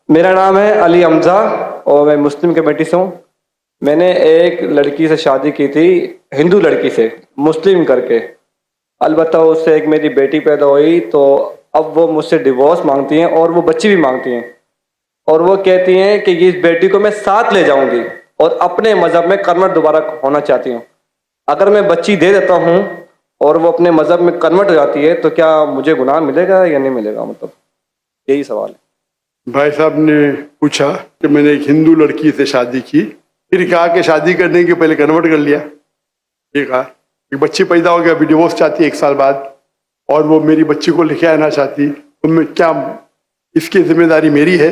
मेरा नाम है अली हमजा और मैं मुस्लिम कमेटी से हूँ। मैंने एक लड़की से शादी की थी, हिंदू लड़की से, मुस्लिम करके। अलबत्ता उससे एक मेरी बेटी पैदा हुई, तो अब वो मुझसे डिवोर्स मांगती हैं और वो बच्ची भी मांगती हैं। और वो कहती हैं कि इस बेटी को मैं साथ ले जाऊंगी और अपने मज़हब में कन्वर्ट दोबारा होना चाहती हूँ। अगर मैं बच्ची दे देता हूँ और वो अपने मज़हब में कन्वर्ट हो जाती है तो क्या मुझे गुनाह मिलेगा या नहीं मिलेगा? मतलब यही सवाल है। भाई साहब ने पूछा कि मैंने एक हिंदू लड़की से शादी की, फिर कहा कि शादी करने के पहले कन्वर्ट कर लिया। ये कहा कि बच्ची पैदा हो गया, अभी डिवोर्स चाहती है 1 साल बाद, और वो मेरी बच्ची को लेके आना चाहती, तो मैं क्या, इसकी जिम्मेदारी मेरी है?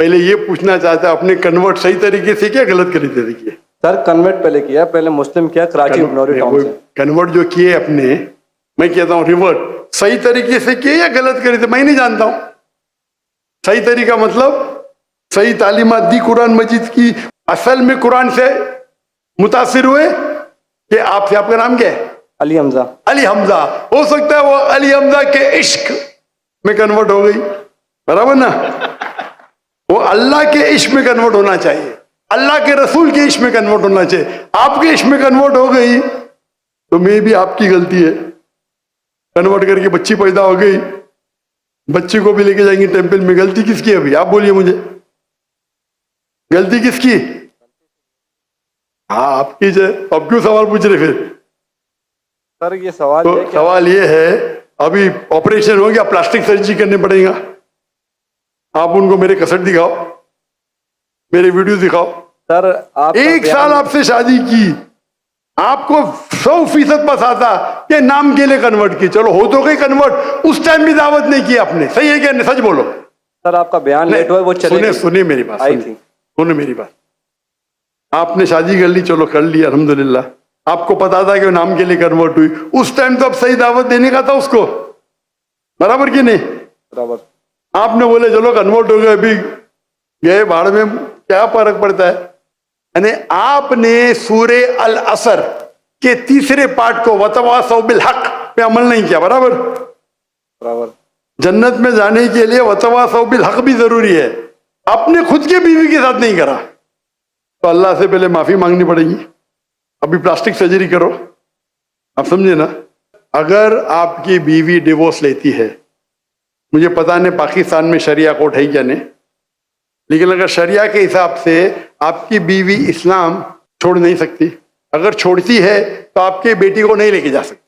पहले ये पूछना चाहता, अपने कन्वर्ट सही तरीके से किया, गलत तरीके से किया? सर कन्वर्ट पहले किया, पहले मुस्लिम किया कराची बनौरी टाउन से। कन्वर्ट जो किए अपने, मैं कहता हूँ रिवर्ट, सही तरीके से किए या गलत तरीके से? मैं नहीं जानता हूँ। सही तरीका मतलब सही तालीमात दी कुरान मजीद की, असल में कुरान से मुतासिर हुए कि आपसे, आपका नाम क्या है? अली हमजा। अली हमजा। हो सकता है वो अली हमजा के इश्क में कन्वर्ट हो गई, बराबर ना? वो अल्लाह के इश्क में कन्वर्ट होना चाहिए, अल्लाह के रसूल के इश्क में कन्वर्ट होना चाहिए। आपके इश्क में कन्वर्ट हो गई तो मे भी आपकी गलती है। कन्वर्ट करके बच्ची पैदा हो गई, बच्ची को भी लेके जाएंगे टेंपल में, गलती किसकी है अभी? आप बोलिए मुझे, गलती किसकी? हाँ आपकी। अब क्यों सवाल पूछ रहे फिर? सर ये सवाल तो सवाल ये है, अभी ऑपरेशन हो गया, प्लास्टिक सर्जरी करने पड़ेगा। आप उनको मेरे कसट दिखाओ, मेरे वीडियो दिखाओ। सर आप 1 साल आपसे शादी की, आपको 100% पता था कि नाम के लिए कन्वर्ट की, चलो हो तो गई कन्वर्ट, उस टाइम भी दावत नहीं की आपने, सही है क्या? सच बोलो। सर आपका बयान लेट हुआ, वो चले सुने मेरी बात, आई थी। सुने मेरी बात। आपने शादी कर ली, चलो कर ली, अल्हम्दुलिल्लाह। आपको पता था कि नाम के लिए कन्वर्ट हुई, उस टाइम तो अब सही दावत देने का था उसको, बराबर कि नहीं? बराबर। आपने बोले चलो कन्वर्ट हो गए, अभी गए भाड़ में, क्या फर्क पड़ता है? यानी आपने सूरे अल असर के 3रे पार्ट को वतवासौ बिल हक पे अमल नहीं किया, बराबर? बराबर। जन्नत में जाने के लिए वतवासौ बिल हक भी जरूरी है, आपने खुद के बीवी के साथ नहीं करा, तो अल्लाह से पहले माफी मांगनी पड़ेगी। अभी प्लास्टिक सर्जरी करो, आप समझे ना? अगर आपकी बीवी डिवोर्स लेती है, मुझे पता नहीं पाकिस्तान में शरिया कोर्ट है क्या नहीं, लेकिन अगर शरिया के हिसाब से आपकी बीवी इस्लाम छोड़ नहीं सकती, अगर छोड़ती है तो आपके बेटी को नहीं लेके जा सकती।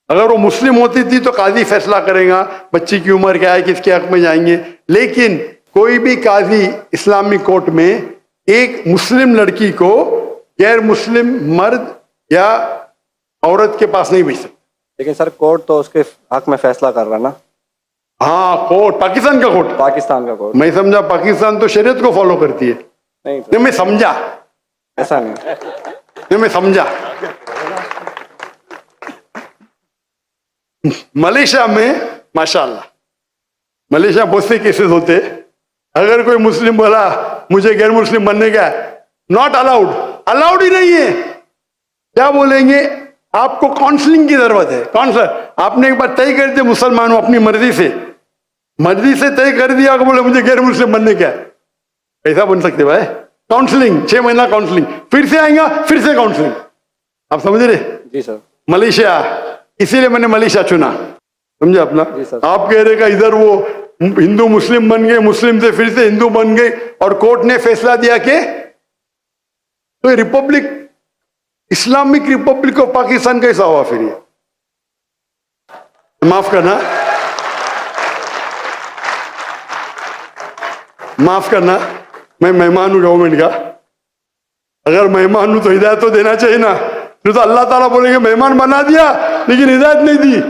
अगर वो मुस्लिम होती थी तो काजी फैसला करेगा बच्ची की उम्र क्या है, किसके हक में जाएंगे, लेकिन कोई भी काजी इस्लामिक कोर्ट में एक मुस्लिम लड़की को गैर मुस्लिम मर्द या औरत के पास नहीं भेज सकता। लेकिन सर कोर्ट तो उसके हक में फैसला कर रहा ना। हाँ कोर्ट, पाकिस्तान का कोर्ट, पाकिस्तान का कोर्ट। मैं समझा पाकिस्तान तो शरीयत को फॉलो करती है। नहीं मैं समझा, ऐसा नहीं। मैं समझा। मलेशिया में माशाल्लाह, मलेशिया बहुत से केसेस होते, अगर कोई मुस्लिम बोला मुझे गैर मुस्लिम बनने का, नॉट अलाउड, अलाउड ही नहीं है। क्या बोलेंगे? आपको काउंसलिंग की जरूरत है। काउंसलर, आपने एक बार तय कर दिया मुसलमान हूं, अपनी मर्जी से तय कर दिया कि बोले मुझे गैर मुस्लिम बनने का, ऐसा बन सकते भाई? काउंसलिंग, 6 महीना काउंसलिंग, फिर से आएगा, फिर से काउंसलिंग। आप समझ रहे? जी सर। मलेशिया, इसीलिए मैंने मलेशिया चुना, समझे अपना? आप कह रहे का इधर वो हिंदू मुस्लिम बन गए, मुस्लिम से फिर से हिंदू बन गए, और कोर्ट ने फैसला दिया कि तो Republic, Islamic Republic of Pakistan कैसा हुआ फिर ये? माफ करना, माफ करना, मैं मेहमान हूं गवर्नमेंट का। अगर मेहमान हूं तो हिदायत तो देना चाहिए ना, नहीं तो अल्लाह ताला बोलेंगे मेहमान बना दिया लेकिन हिदायत नहीं दी।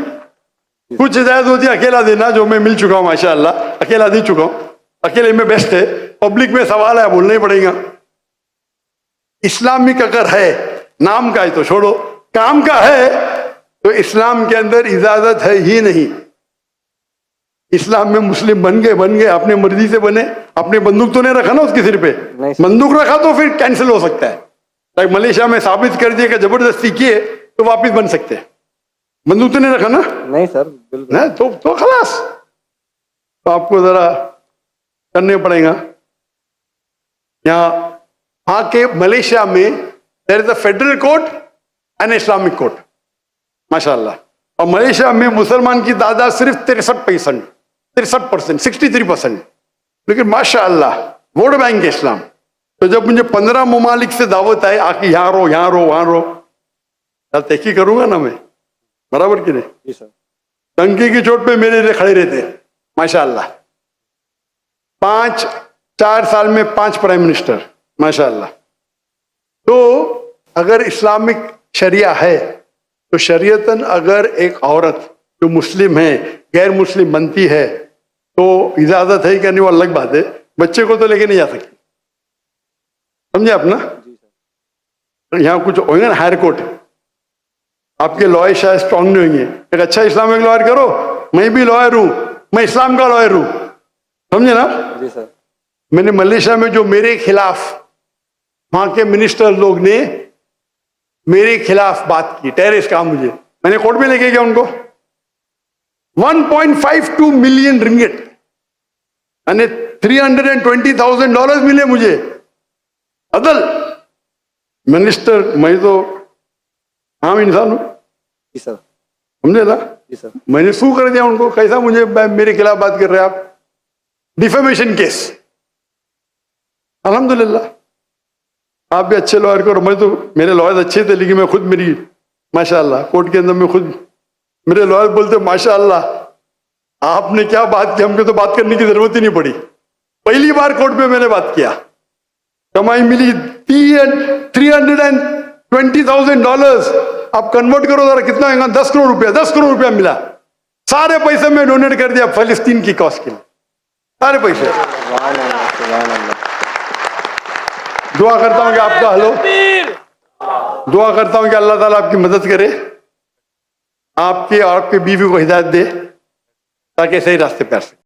कुछ हिदायत होती है अकेला देना, जो मैं मिल चुका हूं माशाअल्लाह, अकेला दे चुका हूं, अकेले में बेस्ट है। पब्लिक में सवाल है, बोलना ही पड़ेगा। इस्लामिक अगर है, नाम का है तो छोड़ो, काम का है तो इस्लाम के अंदर इजाजत है ही नहीं। इस्लाम में मुस्लिम बन गए, अपने मर्जी से बने, अपने बंदूक तो नहीं रखा ना उसके सिर पे, बंदूक रखा तो फिर कैंसिल हो सकता है। लाइक मलेशिया में साबित कर दिया कि जबरदस्ती किए तो वापिस बन सकते हैं। बंदूक तो नहीं रखा ना? नहीं सर बिल्कुल ना, तो खलास। तो आपको जरा करने पड़ेगा। यहाँ वहाँ के मलेशिया में there is a federal court and Islamic court, माशाल्लाह। और मलेशिया में मुसलमान की तादाद सिर्फ 63%, 63%, लेकिन माशाल्लाह वोट बैंक है इस्लाम। तो जब मुझे 15 ममालिक से दावत आए आके यहाँ रहो, यहाँ रहो, वहां रहो, यार तहकी करूंगा ना मैं, बराबर कि नहीं? जी सर। टंकी की चोट पे मेरे लिए खड़े रहते माशाल्लाह। 4 साल में 5 प्राइम मिनिस्टर, माशाल्लाह। तो अगर इस्लामिक शरिया है तो शरीयतन अगर एक औरत जो मुस्लिम है गैर मुस्लिम बनती है तो इजाजत है क्या नहीं वो अलग बात है, बच्चे को तो लेके नहीं जा सकती, समझे आप ना? यहाँ कुछ होंगे ना हायर कोर्ट, आपके लॉयर शायद स्ट्रांग नहीं होंगे, एक अच्छा इस्लामिक लॉयर करो, मैं भी लॉयर हूं, मैं इस्लाम का लॉयर हूं, समझे ना? जी सर। मैंने मलेशिया में जो मेरे खिलाफ वहां के मिनिस्टर लोग ने मेरे खिलाफ बात की, टेररिस्ट कहा मुझे, मैंने कोर्ट में लेके गया उनको। 1.52 मिलियन रिंगिट यानी $320,000 मिले मुझे। अदल मिनिस्टर, मैं तो आम इंसान हूं, जी सर। समझे ना? जी सर। मैंने सू कर दिया उनको, कैसा मुझे मेरे खिलाफ बात कर रहे हैं आप, डिफेमेशन केस। अल्हम्दुलिल्लाह आप भी अच्छे लॉयर करो, मैं तो मेरे लॉयर अच्छे थे लेकिन मैं खुद मेरी माशाल्लाह कोर्ट के अंदर में खुद मेरे लॉयर बोलते माशाल्लाह आपने क्या बात की, हमको तो बात करने की जरूरत ही नहीं पड़ी। पहली बार कोर्ट में मैंने बात किया, कमाई मिली $320,000। आप कन्वर्ट करो जरा कितना होगा, 10 करोड़ रुपया, 10 करोड़ रुपया मिला। सारे पैसे मैं डोनेट कर दिया फलस्तीन की कॉज के लिए, सारे पैसे। दुआ करता हूं कि आपका हलो, दुआ करता हूं कि अल्लाह ताला आपकी मदद करे, आपके और आपके बीवी को हिदायत दे ताकि सही रास्ते पे आ सके।